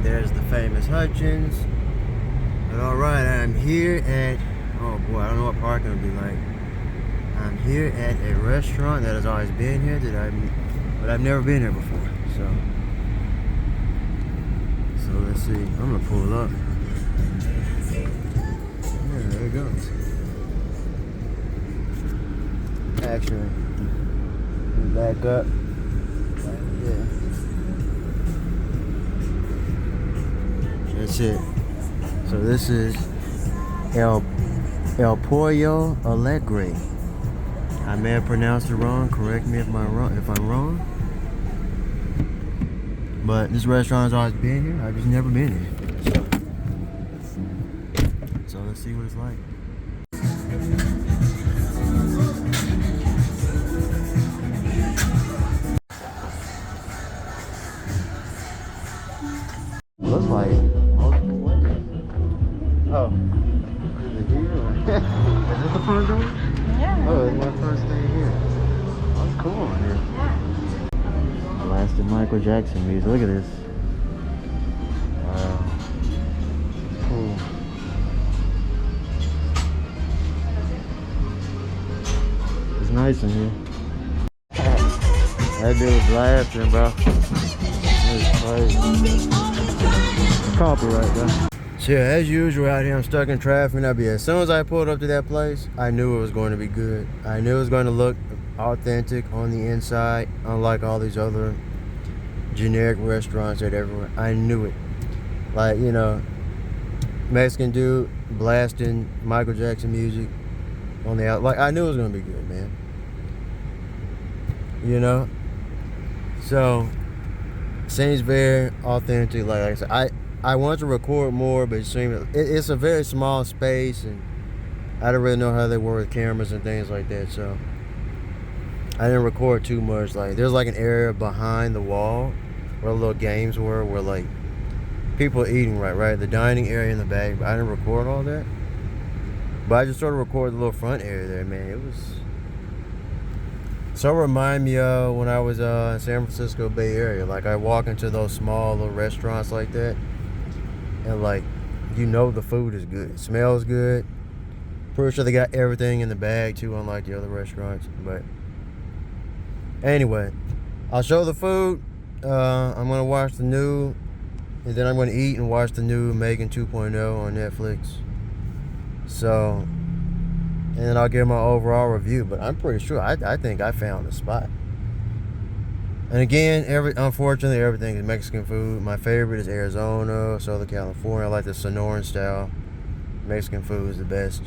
There's the famous Hutchins. But alright, I'm here at, oh boy, I don't know what parking would be like. I'm here at a restaurant that has always been here, but I've never been here before. So let's see. I'm gonna pull up. Yeah, there it goes. Actually, back up. Yeah. That's it. So this is El Pollo Alegre. I may have pronounced it wrong. Correct me if I'm wrong. But this restaurant's always been here. I've just never been here. So let's see what it's like. Looks like multiple windows. Oh, is it here? Is this the front door? Yeah. Oh, it's my first day here. That's cool in here. Yeah. Blasted Michael Jackson music. Look at this. Wow. Cool. It's nice in here. That dude was laughing, bro. It's crazy. Copyright, though. So yeah, as usual out here, I'm stuck in traffic. As soon as I pulled up to that place, I knew it was going to be good. I knew it was going to look authentic on the inside, unlike all these other generic restaurants that everywhere. I knew it. Like, you know, Mexican dude blasting Michael Jackson music on the out. Like, I knew it was going to be good, man. You know? So, seems very authentic. Like I said, I want to record more, but it's a very small space, and I don't really know how they work with cameras and things like that, so I didn't record too much. Like, there's like an area behind the wall where the little games were, where like people are eating right? The dining area in the back, but I didn't record all that. But I just sort of recorded the little front area there, man. It was so remind me of when I was in San Francisco Bay Area. Like, I walk into those small little restaurants like that, and like, you know, the food is good. It smells good. Pretty sure they got everything in the bag too, unlike the other restaurants. But anyway, I'll show the food. I'm gonna watch the new, and then I'm gonna eat and watch the new Megan 2.0 on Netflix. So, and then I'll give my overall review. But I'm pretty sure I think I found the spot. And again, unfortunately, everything is Mexican food. My favorite is Arizona, Southern California. I like the Sonoran style. Mexican food is the best.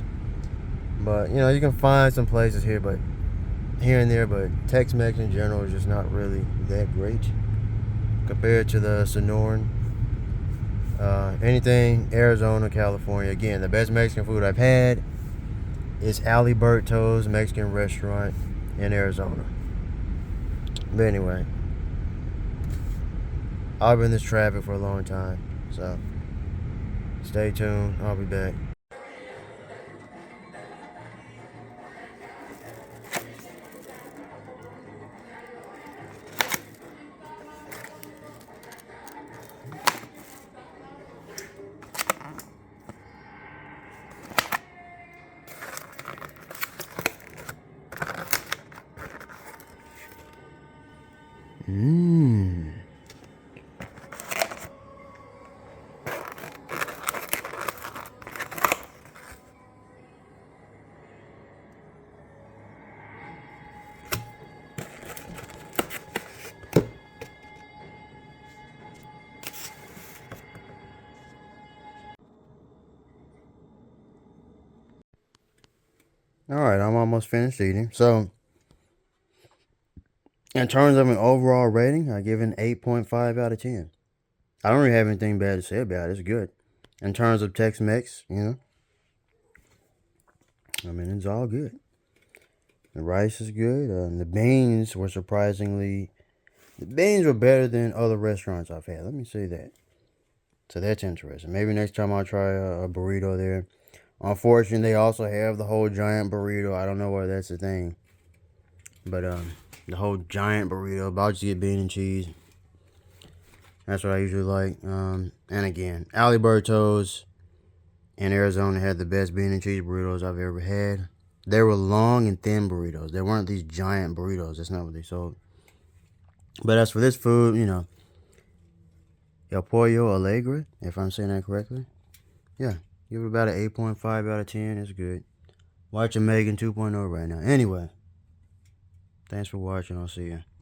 But, you know, you can find some places here, but here and there. But Tex-Mex in general is just not really that great compared to the Sonoran. Anything Arizona, California. Again, the best Mexican food I've had is Alberto's Mexican restaurant in Arizona. But anyway, I've been in this traffic for a long time, so stay tuned. I'll be back. Alright, I'm almost finished eating. So, in terms of an overall rating, I give it an 8.5 out of 10. I don't really have anything bad to say about it. It's good. In terms of Tex-Mex, you know, I mean, it's all good. The rice is good. The beans were the beans were better than other restaurants I've had. Let me say that. So that's interesting. Maybe next time I'll try a burrito there. Unfortunately, they also have the whole giant burrito. I don't know whether that's a thing. But the whole giant burrito, but I'll just get bean and cheese. That's what I usually like. And again, Aliberto's in Arizona had the best bean and cheese burritos I've ever had. They were long and thin burritos. They weren't these giant burritos. That's not what they sold. But as for this food, you know, El Pollo Alegre, if I'm saying that correctly. Yeah, give it about an 8.5 out of 10. It's good. Watching Megan 2.0 right now. Anyway, thanks for watching. I'll see you.